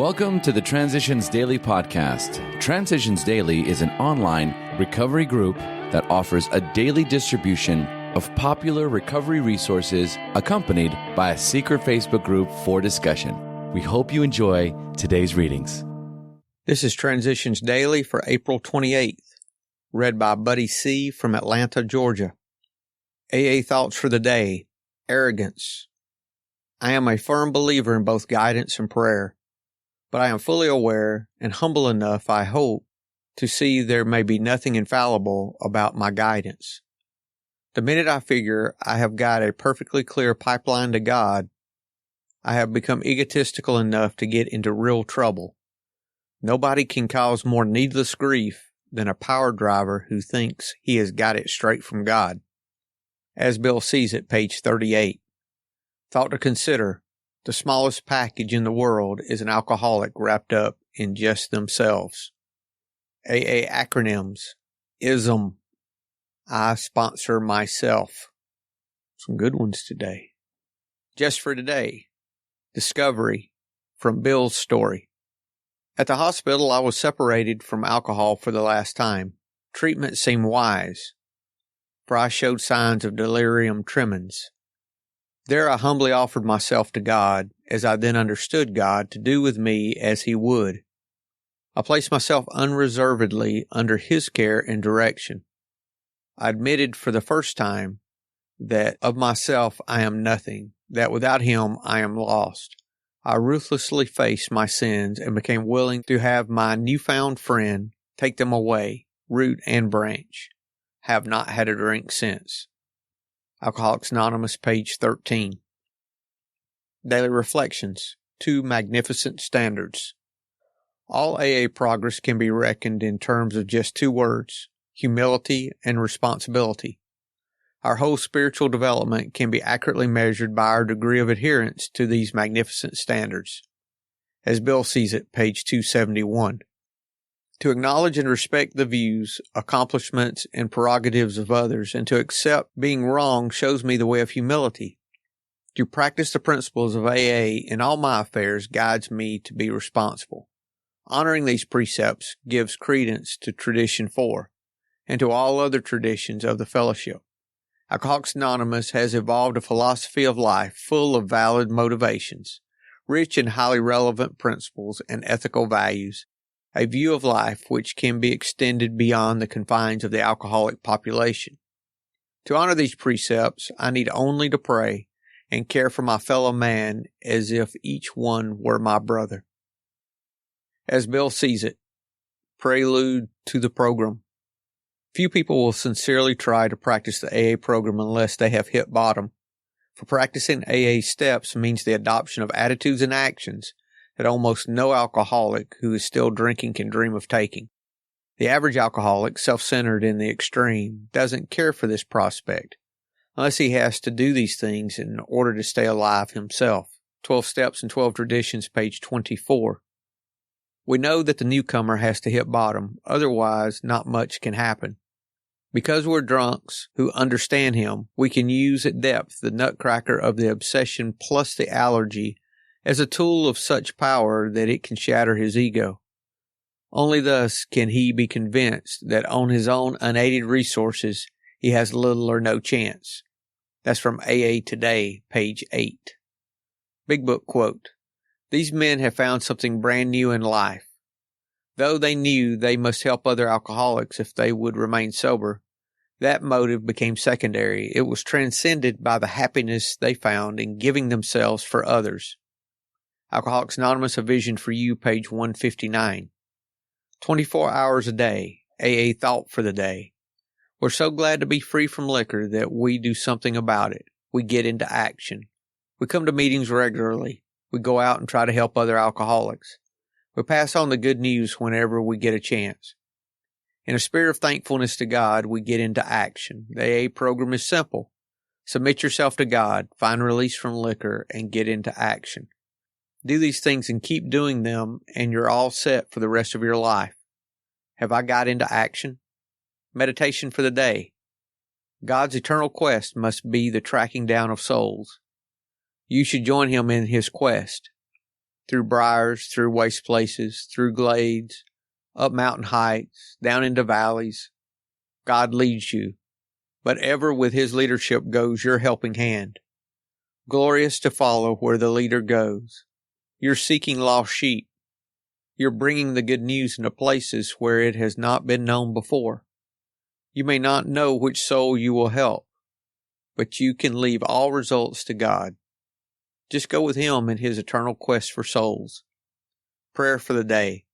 Welcome to the Transitions Daily podcast. Transitions Daily is an online recovery group that offers a daily distribution of popular recovery resources accompanied by a secret Facebook group for discussion. We hope you enjoy today's readings. This is Transitions Daily for April 28th, read by Buddy C. from Atlanta, Georgia. AA Thoughts for the Day, Arrogance. I am a firm believer in both guidance and prayer, but I am fully aware and humble enough, I hope, to see there may be nothing infallible about my guidance. The minute I figure I have got a perfectly clear pipeline to God, I have become egotistical enough to get into real trouble. Nobody can cause more needless grief than a power driver who thinks he has got it straight from God. As Bill sees it, page 38. Thought to consider, the smallest package in the world is an alcoholic wrapped up in just themselves. AA acronyms. ISM. I sponsor myself. Some good ones today. Just for today. Discovery from Bill's story. At the hospital, I was separated from alcohol for the last time. Treatment seemed wise, for I showed signs of delirium tremens. There I humbly offered myself to God, as I then understood God to do with me as He would. I placed myself unreservedly under His care and direction. I admitted for the first time that of myself I am nothing, that without Him I am lost. I ruthlessly faced my sins and became willing to have my newfound friend take them away, root and branch. Have not had a drink since. Alcoholics Anonymous, page 13. Daily Reflections, 2 Magnificent Standards. All AA progress can be reckoned in terms of just 2 words, humility and responsibility. Our whole spiritual development can be accurately measured by our degree of adherence to these magnificent standards. As Bill sees it, page 271. To acknowledge and respect the views, accomplishments, and prerogatives of others, and to accept being wrong shows me the way of humility. To practice the principles of AA in all my affairs guides me to be responsible. Honoring these precepts gives credence to Tradition 4, and to all other traditions of the fellowship. Alcoholics Anonymous has evolved a philosophy of life full of valid motivations, rich in highly relevant principles and ethical values, a view of life which can be extended beyond the confines of the alcoholic population. To honor these precepts, I need only to pray and care for my fellow man as if each one were my brother. As Bill sees it, prelude to the program. Few people will sincerely try to practice the AA program unless they have hit bottom. For practicing AA steps means the adoption of attitudes and actions that almost no alcoholic who is still drinking can dream of taking. The average alcoholic, self-centered in the extreme, doesn't care for this prospect, unless he has to do these things in order to stay alive himself. 12 Steps and 12 Traditions, page 24. We know that the newcomer has to hit bottom, otherwise not much can happen. Because we're drunks who understand him, we can use at depth the nutcracker of the obsession plus the allergy as a tool of such power that it can shatter his ego. Only thus can he be convinced that on his own unaided resources he has little or no chance. That's from AA Today, page 8. Big Book quote, "These men have found something brand new in life. Though they knew they must help other alcoholics if they would remain sober, that motive became secondary. It was transcended by the happiness they found in giving themselves for others." Alcoholics Anonymous, A Vision for You, page 159. 24 hours a day, AA Thought for the Day. We're so glad to be free from liquor that we do something about it. We get into action. We come to meetings regularly. We go out and try to help other alcoholics. We pass on the good news whenever we get a chance. In a spirit of thankfulness to God, we get into action. The AA program is simple. Submit yourself to God, find release from liquor, and get into action. Do these things and keep doing them, and you're all set for the rest of your life. Have I got into action? Meditation for the day. God's eternal quest must be the tracking down of souls. You should join Him in His quest. through briars, through waste places, through glades, up mountain heights, down into valleys. God leads you, but ever with His leadership goes your helping hand. Glorious to follow where the leader goes. You're seeking lost sheep. You're bringing the good news into places where it has not been known before. You may not know which soul you will help, but you can leave all results to God. Just go with Him in His eternal quest for souls. Prayer for the day.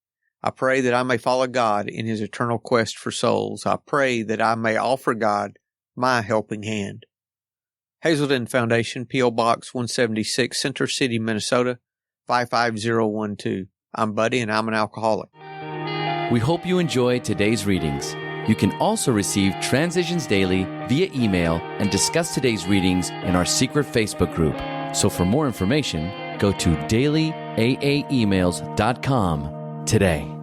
I pray that I may follow God in His eternal quest for souls. I pray that I may offer God my helping hand. Hazelden Foundation, P.O. Box 176, Center City, Minnesota, 55012. I'm Buddy, and I'm an alcoholic. We hope you enjoyed today's readings. You can also receive Transitions Daily via email and discuss today's readings in our secret Facebook group. So for more information, go to dailyaaemails.com today.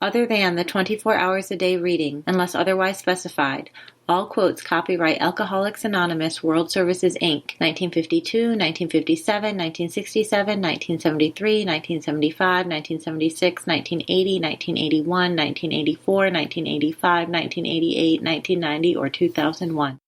Other than the 24 hours a day reading, unless otherwise specified, all quotes copyright Alcoholics Anonymous World Services, Inc., 1952, 1957, 1967, 1973, 1975, 1976, 1980, 1981, 1984, 1985, 1988, 1990, or 2001.